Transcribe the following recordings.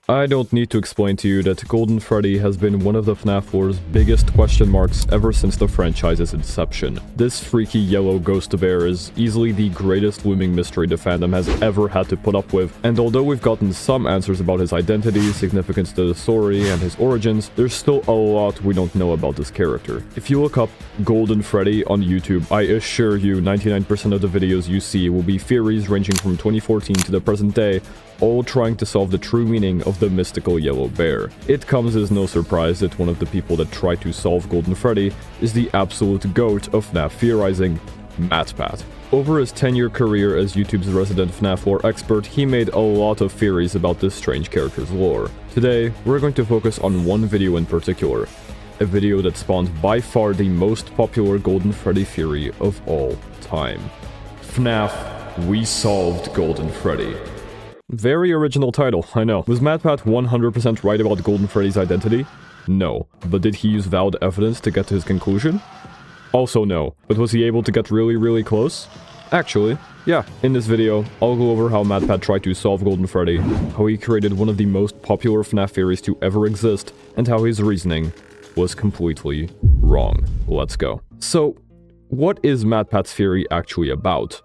I don't need to explain to you that Golden Freddy has been one of the FNAF lore's biggest question marks ever since the franchise's inception. This freaky yellow ghost bear is easily the greatest looming mystery the fandom has ever had to put up with, and although we've gotten some answers about his identity, significance to the story, and his origins, there's still a lot we don't know about this character. If you look up Golden Freddy on YouTube, I assure you 99% of the videos you see will be theories ranging from 2014 to the present day, all trying to solve the true meaning of the mystical yellow bear. It comes as no surprise that one of the people that try to solve Golden Freddy is the absolute goat of FNAF theorizing, Matpat. Over his 10-year career as YouTube's resident FNAF lore expert, he made a lot of theories about this strange character's lore. Today, we're going to focus on one video in particular, a video that spawned by far the most popular Golden Freddy theory of all time. FNAF, we solved Golden Freddy. Very original title, I know. Was Matpat 100% right about Golden Freddy's identity? No. But did he use valid evidence to get to his conclusion? Also no. But was he able to get really close? Actually, yeah. In this video, I'll go over how Matpat tried to solve Golden Freddy, how he created one of the most popular FNAF theories to ever exist, and how his reasoning was completely wrong. Let's go. So, what is Matpat's theory actually about?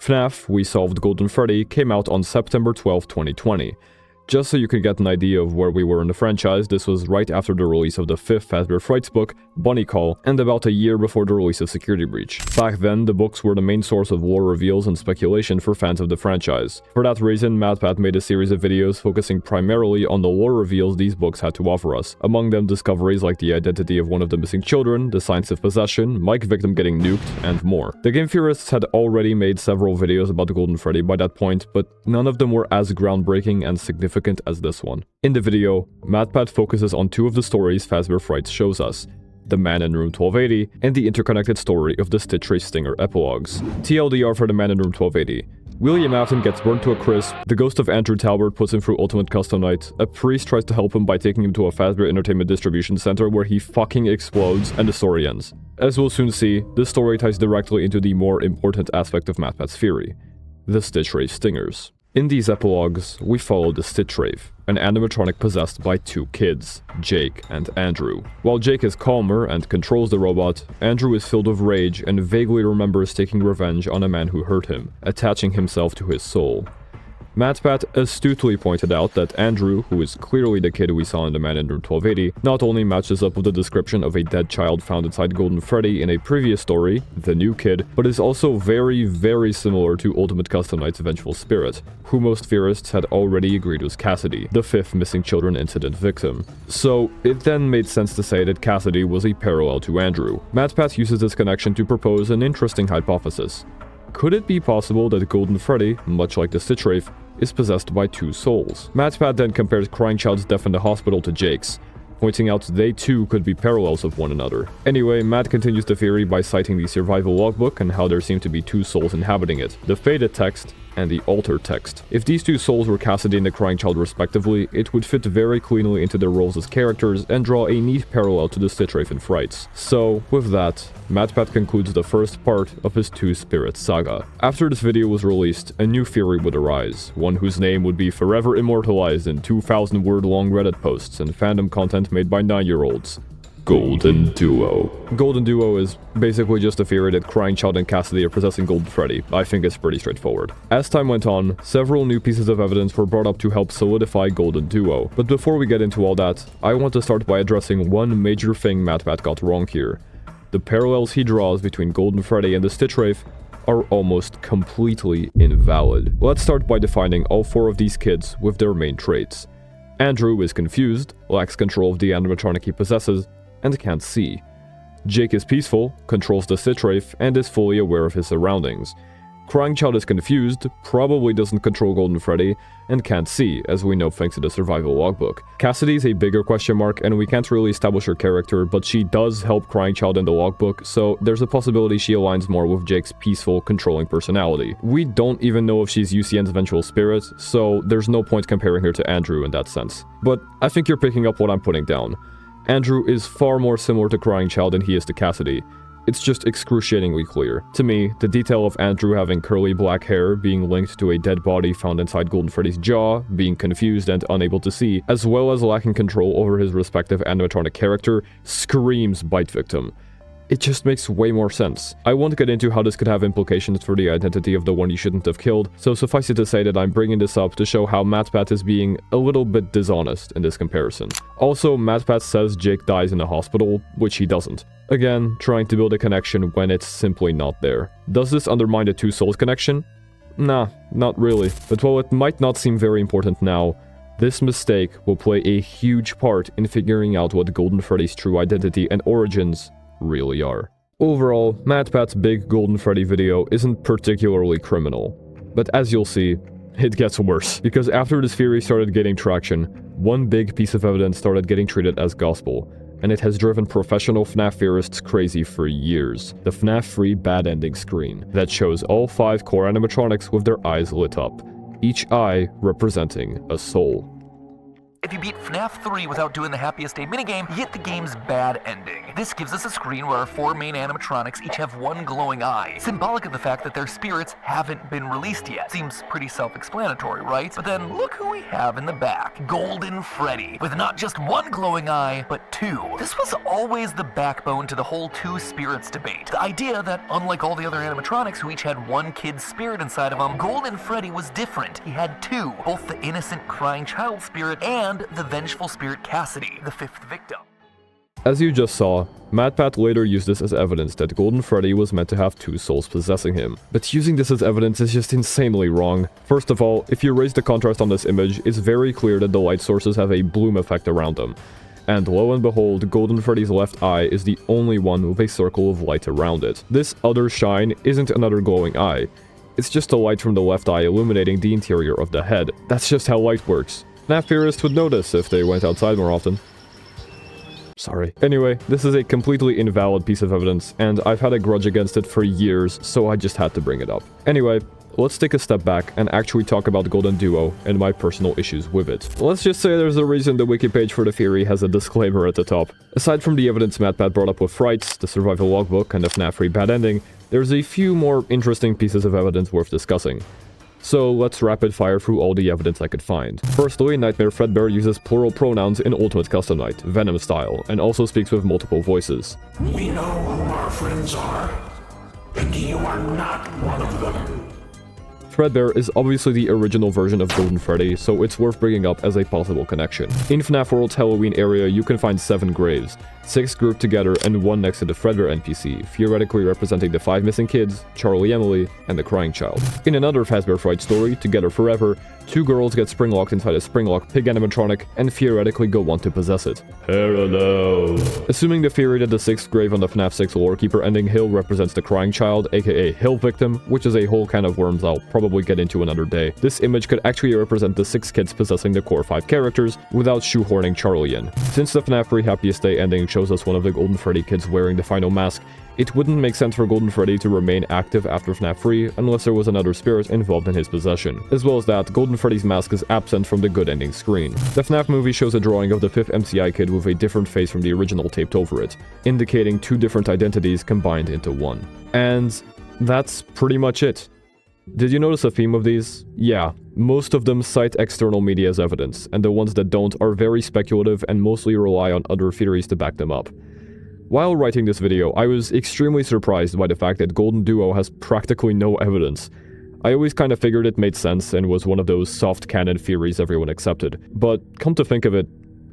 FNAF, We Solved Golden Freddy came out on September 12, 2020. Just so you could get an idea of where we were in the franchise, this was right after the release of the 5th Fazbear Frights book, Bunny Call, and about a year before the release of Security Breach. Back then, the books were the main source of lore reveals and speculation for fans of the franchise. For that reason, Matpat made a series of videos focusing primarily on the lore reveals these books had to offer us, among them discoveries like the identity of one of the missing children, the science of possession, Mike Victim getting nuked, and more. The Game Theorists had already made several videos about the Golden Freddy by that point, but none of them were as groundbreaking and significant as this one. In the video, Matpat focuses on two of the stories Fazbear Frights shows us, The Man in Room 1280 and the interconnected story of the Stitch Ray Stinger epilogues. TLDR for The Man in Room 1280. William Afton gets burned to a crisp, the ghost of Andrew Talbot puts him through Ultimate Custom Night, a priest tries to help him by taking him to a Fazbear Entertainment distribution center where he fucking explodes, and the story ends. As we'll soon see, this story ties directly into the more important aspect of Matpat's theory, the Stitch Ray Stingers. In these epilogues, we follow the Stitch Wraith, an animatronic possessed by two kids, Jake and Andrew. While Jake is calmer and controls the robot, Andrew is filled with rage and vaguely remembers taking revenge on a man who hurt him, attaching himself to his soul. Matpat astutely pointed out that Andrew, who is clearly the kid we saw in The Man in Room 1280, not only matches up with the description of a dead child found inside Golden Freddy in a previous story, The New Kid, but is also very similar to Ultimate Custom Night's vengeful spirit, who most theorists had already agreed was Cassidy, the 5th missing children incident victim. So, it then made sense to say that Cassidy was a parallel to Andrew. Matpat uses this connection to propose an interesting hypothesis. Could it be possible that Golden Freddy, much like the Stitch Wraith, is possessed by two souls? Matpat then compares Crying Child's death in the hospital to Jake's, pointing out they too could be parallels of one another. Anyway, Matt continues the theory by citing the survival logbook and how there seem to be two souls inhabiting it, the faded text and the altered text. If these two souls were Cassidy and the Crying Child respectively, it would fit very cleanly into their roles as characters and draw a neat parallel to the Stitch Wraith and Frights. So, with that, Matpat concludes the first part of his Two Spirits saga. After this video was released, a new theory would arise, one whose name would be forever immortalized in 2,000-word-long Reddit posts and fandom content made by 9-year-olds. GoldenDuo. GoldenDuo is basically just a theory that Crying Child and Cassidy are possessing Golden Freddy. I think it's pretty straightforward. As time went on, several new pieces of evidence were brought up to help solidify GoldenDuo. But before we get into all that, I want to start by addressing one major thing Matpat got wrong here. The parallels he draws between Golden Freddy and the Stitch Wraith are almost completely invalid. Let's start by defining all four of these kids with their main traits. Andrew is confused, lacks control of the animatronic he possesses, and can't see. Jake is peaceful, controls the Stitch Wraith, and is fully aware of his surroundings. Crying Child is confused, probably doesn't control Golden Freddy, and can't see, as we know thanks to the survival logbook. Cassidy is a bigger question mark, and we can't really establish her character, but she does help Crying Child in the logbook, so there's a possibility she aligns more with Jake's peaceful, controlling personality. We don't even know if she's UCN's vengeful spirit, so there's no point comparing her to Andrew in that sense. But I think you're picking up what I'm putting down. Andrew is far more similar to Crying Child than he is to Cassidy. It's just excruciatingly clear. To me, the detail of Andrew having curly black hair being linked to a dead body found inside Golden Freddy's jaw, being confused and unable to see, as well as lacking control over his respective animatronic character, screams bite victim. It just makes way more sense. I won't get into how this could have implications for the identity of the one you shouldn't have killed, so suffice it to say that I'm bringing this up to show how Matpat is being a little bit dishonest in this comparison. Also, Matpat says Jake dies in a hospital, which he doesn't. Again, trying to build a connection when it's simply not there. Does this undermine the two souls connection? Nah, not really. But while it might not seem very important now, this mistake will play a huge part in figuring out what Golden Freddy's true identity and origins really are. Overall, Matpat's big Golden Freddy video isn't particularly criminal, but as you'll see, it gets worse, because after this theory started getting traction, one big piece of evidence started getting treated as gospel, and it has driven professional FNAF theorists crazy for years. The FNAF-free bad ending screen that shows all 5 core animatronics with their eyes lit up, each eye representing a soul. If you beat FNAF 3 without doing the happiest day minigame, you get the game's bad ending. This gives us a screen where our 4 main animatronics each have one glowing eye, symbolic of the fact that their spirits haven't been released yet. Seems pretty self-explanatory, right? But then look who we have in the back. Golden Freddy, with not just one glowing eye, but 2. This was always the backbone to the whole 2 spirits debate. The idea that, unlike all the other animatronics who each had one kid's spirit inside of them, Golden Freddy was different. He had 2, both the innocent crying child spirit and the vengeful spirit Cassidy, the 5th victim. As you just saw, Matpat later used this as evidence that Golden Freddy was meant to have 2 souls possessing him. But using this as evidence is just insanely wrong. First of all, if you raise the contrast on this image, it's very clear that the light sources have a bloom effect around them. And lo and behold, Golden Freddy's left eye is the only one with a circle of light around it. This other shine isn't another glowing eye. It's just the light from the left eye illuminating the interior of the head. That's just how light works. FNAF theorists would notice if they went outside more often. Sorry. Anyway, this is a completely invalid piece of evidence, and I've had a grudge against it for years, so I just had to bring it up. Anyway, let's take a step back and actually talk about GoldenDuo and my personal issues with it. Let's just say there's a reason the wiki page for the theory has a disclaimer at the top. Aside from the evidence Matpat brought up with frights, the survival logbook, and the FNAF-free bad ending, there's a few more interesting pieces of evidence worth discussing. So let's rapid fire through all the evidence I could find. Firstly, Nightmare Fredbear uses plural pronouns in Ultimate Custom Night, Venom style, and also speaks with multiple voices. We know who our friends are, and you are not one of them. Fredbear is obviously the original version of Golden Freddy, so it's worth bringing up as a possible connection. In FNAF World's Halloween area, you can find 7 graves, 6 grouped together and 1 next to the Fredbear NPC, theoretically representing the 5 missing kids, Charlie Emily, and the crying child. In another Fazbear Fright story, Together Forever, 2 girls get spring-locked inside a spring-locked pig animatronic and theoretically go on to possess it. Parallel. Assuming the theory that the 6th grave on the FNAF 6 Lorekeeper ending hill represents the crying child, aka Hill Victim, which is a whole can of worms I'll probably get into another day, this image could actually represent the 6 kids possessing the core 5 characters without shoehorning Charlie in. Since the FNAF 3 Happiest Day ending shows us one of the Golden Freddy kids wearing the final mask, it wouldn't make sense for Golden Freddy to remain active after FNAF 3 unless there was another spirit involved in his possession. As well as that, Golden Freddy's mask is absent from the good ending screen. The FNAF movie shows a drawing of the 5th MCI kid with a different face from the original taped over it, indicating 2 different identities combined into one. And that's pretty much it. Did you notice a theme of these? Yeah, most of them cite external media as evidence, and the ones that don't are very speculative and mostly rely on other theories to back them up. While writing this video, I was extremely surprised by the fact that GoldenDuo has practically no evidence. I always kind of figured it made sense and was one of those soft canon theories everyone accepted, but come to think of it,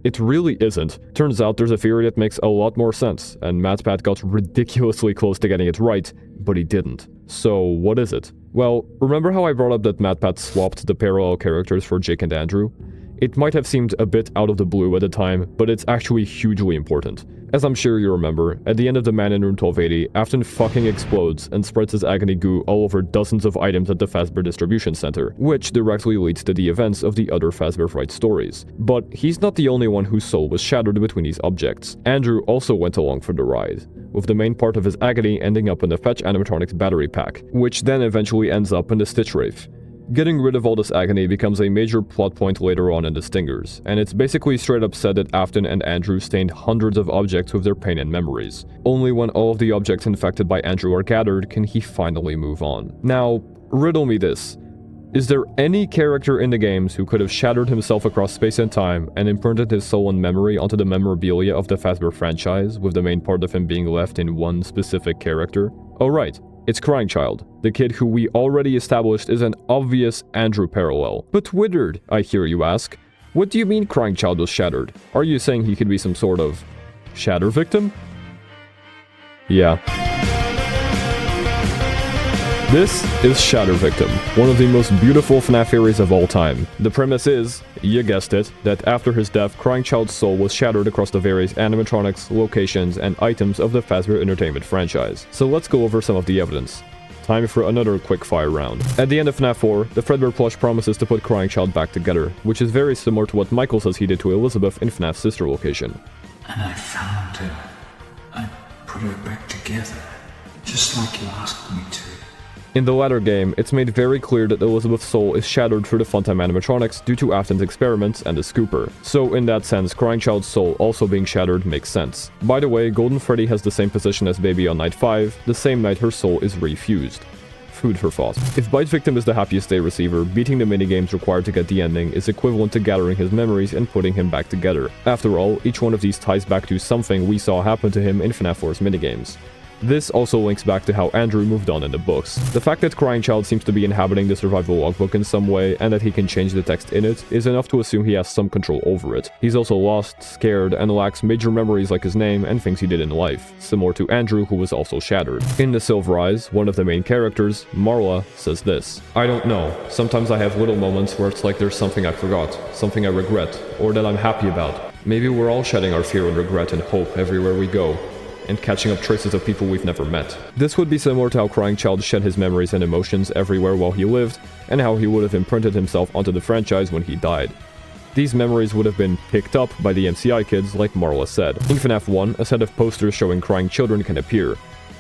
it really isn't. Turns out there's a theory that makes a lot more sense, and Matpat got ridiculously close to getting it right, but he didn't. So what is it? Well, remember how I brought up that Matpat swapped the parallel characters for Jake and Andrew? It might have seemed a bit out of the blue at the time, but it's actually hugely important. As I'm sure you remember, at the end of The Man in Room 1280, Afton fucking explodes and spreads his agony goo all over dozens of items at the Fazbear distribution center, which directly leads to the events of the other Fazbear Fright stories. But he's not the only one whose soul was shattered between these objects. Andrew also went along for the ride, with the main part of his agony ending up in the Fetch Animatronics battery pack, which then eventually ends up in the Stitch Wraith. Getting rid of all this agony becomes a major plot point later on in the Stingers, and it's basically straight up said that Afton and Andrew stained hundreds of objects with their pain and memories. Only when all of the objects infected by Andrew are gathered can he finally move on. Now, riddle me this. Is there any character in the games who could have shattered himself across space and time and imprinted his soul and memory onto the memorabilia of the Fazbear franchise, with the main part of him being left in one specific character? Oh right, it's Crying Child, the kid who we already established is an obvious Andrew parallel. But withered, I hear you ask. What do you mean Crying Child was shattered? Are you saying he could be some sort of ShatterVictim? Yeah. This is ShatterVictim, one of the most beautiful FNAF theories of all time. The premise is, you guessed it, that after his death, Crying Child's soul was shattered across the various animatronics, locations, and items of the Fazbear Entertainment franchise. So let's go over some of the evidence. Time for another quick-fire round. At the end of FNAF 4, the Fredbear plush promises to put Crying Child back together, which is very similar to what Michael says he did to Elizabeth in FNAF's sister location. And I found her. I put her back together, just like you asked me to. In the latter game, it's made very clear that Elizabeth's soul is shattered through the Funtime animatronics due to Afton's experiments and the scooper. So in that sense, Crying Child's soul also being shattered makes sense. By the way, Golden Freddy has the same position as Baby on night 5, the same night her soul is refused. Food for thought. If ByteVictim is the happiest day receiver, beating the minigames required to get the ending is equivalent to gathering his memories and putting him back together. After all, each one of these ties back to something we saw happen to him in FNAF 4's minigames. This also links back to how Andrew moved on in the books. The fact that Crying Child seems to be inhabiting the survival logbook in some way, and that he can change the text in it, is enough to assume he has some control over it. He's also lost, scared, and lacks major memories like his name and things he did in life, similar to Andrew, who was also shattered. In The Silver Eyes, one of the main characters, Marla, says this: "I don't know. Sometimes I have little moments where it's like there's something I forgot, something I regret, or that I'm happy about. Maybe we're all shedding our fear and regret and hope everywhere we go, and catching up traces of people we've never met." This would be similar to how Crying Child shed his memories and emotions everywhere while he lived, and how he would have imprinted himself onto the franchise when he died. These memories would have been picked up by the MCI kids, like Marla said. In FNAF 1, a set of posters showing crying children can appear.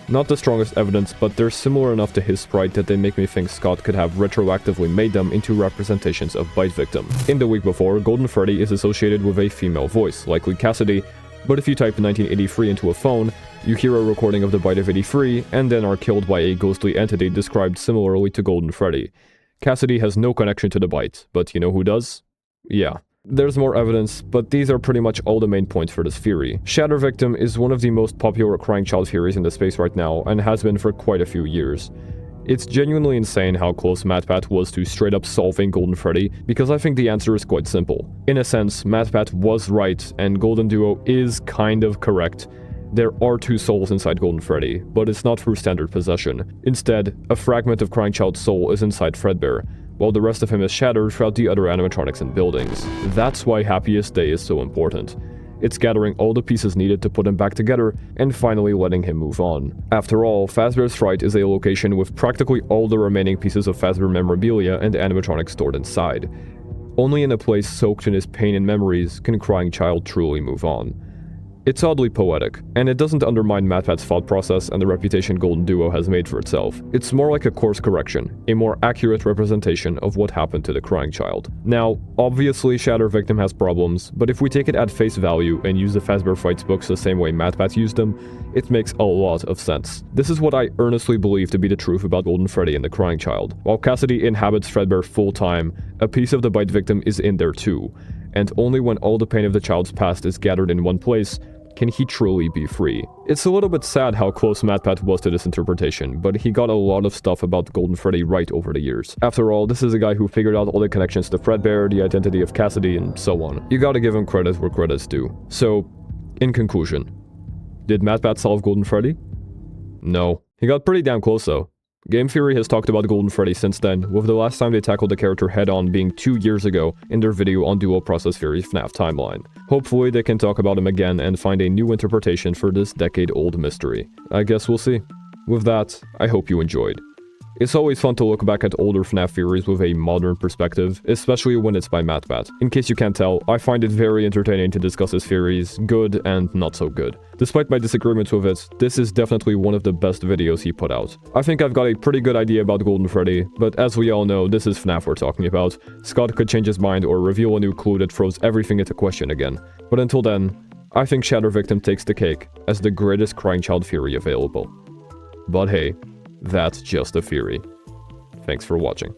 Not the strongest evidence, but they're similar enough to his sprite that they make me think Scott could have retroactively made them into representations of ByteVictim. In the week before, Golden Freddy is associated with a female voice, likely Cassidy, but if you type 1983 into a phone, you hear a recording of the Byte of 83, and then are killed by a ghostly entity described similarly to Golden Freddy. Cassidy has no connection to the Byte, but you know who does? Yeah. There's more evidence, but these are pretty much all the main points for this theory. ShatterVictim is one of the most popular Crying Child theories in the space right now, and has been for quite a few years. It's genuinely insane how close Matpat was to straight up solving Golden Freddy, because I think the answer is quite simple. In a sense, Matpat was right, and GoldenDuo is kind of correct. There are two souls inside Golden Freddy, but it's not through standard possession. Instead, a fragment of Crying Child's soul is inside Fredbear, while the rest of him is shattered throughout the other animatronics and buildings. That's why Happiest Day is so important. It's gathering all the pieces needed to put him back together, and finally letting him move on. After all, Fazbear's Fright is a location with practically all the remaining pieces of Fazbear memorabilia and animatronics stored inside. Only in a place soaked in his pain and memories can Crying Child truly move on. It's oddly poetic, and it doesn't undermine Matpat's thought process and the reputation GoldenDuo has made for itself. It's more like a course correction, a more accurate representation of what happened to the Crying Child. Now, obviously ShatterVictim has problems, but if we take it at face value and use the Fazbear Frights books the same way Matpat used them, it makes a lot of sense. This is what I earnestly believe to be the truth about Golden Freddy and the Crying Child. While Cassidy inhabits Fredbear full-time, a piece of the ByteVictim is in there too, and only when all the pain of the child's past is gathered in one place can he truly be free. It's a little bit sad how close Matpat was to this interpretation, but he got a lot of stuff about Golden Freddy right over the years. After all, this is a guy who figured out all the connections to Fredbear, the identity of Cassidy, and so on. You gotta give him credit where credit's due. So, in conclusion, did Matpat solve Golden Freddy? No. He got pretty damn close though. Game Theory has talked about Golden Freddy since then, with the last time they tackled the character head-on being 2 years ago in their video on Dual Process Theory's FNAF timeline. Hopefully they can talk about him again and find a new interpretation for this decade-old mystery. I guess we'll see. With that, I hope you enjoyed. It's always fun to look back at older FNAF theories with a modern perspective, especially when it's by Matpat. In case you can't tell, I find it very entertaining to discuss his theories, good and not so good. Despite my disagreements with it, this is definitely one of the best videos he put out. I think I've got a pretty good idea about Golden Freddy, but as we all know, this is FNAF we're talking about. Scott could change his mind or reveal a new clue that throws everything into question again. But until then, I think ShatterVictim takes the cake as the greatest crying child theory available. But hey, that's just a theory. Thanks for watching.